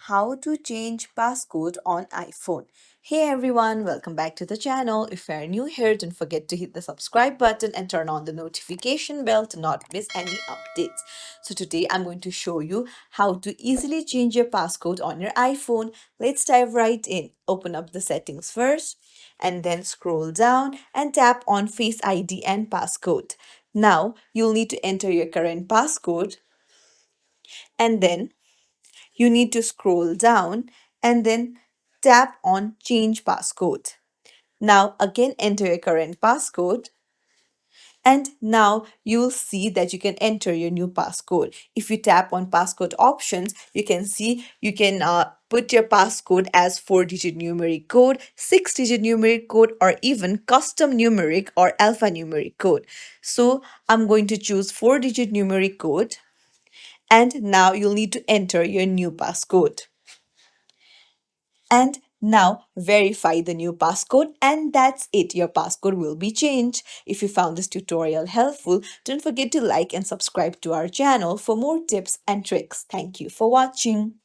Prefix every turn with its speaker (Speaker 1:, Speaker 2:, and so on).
Speaker 1: how to change passcode on iPhone. Hey everyone, welcome back to the channel. If you're new here, don't forget to hit the subscribe button and turn on the notification bell to not miss any updates. So today I'm going to show you how to easily change your passcode on your iPhone. Let's dive right in. Open up the settings first and then scroll down and tap on Face ID and passcode. Now you'll need to enter your current passcode and then you need to scroll down and then tap on Change Passcode. Now again enter your current passcode and now you'll see that you can enter your new passcode. If you tap on passcode options, you can see you can put your passcode as 4-digit numeric code, 6-digit numeric code, or even custom numeric or alphanumeric code. So I'm going to choose 4-digit numeric code, and now you'll need to enter your new passcode. And now verify the new passcode, and that's it. Your passcode will be changed. If you found this tutorial helpful, don't forget to like and subscribe to our channel for more tips and tricks. Thank you for watching.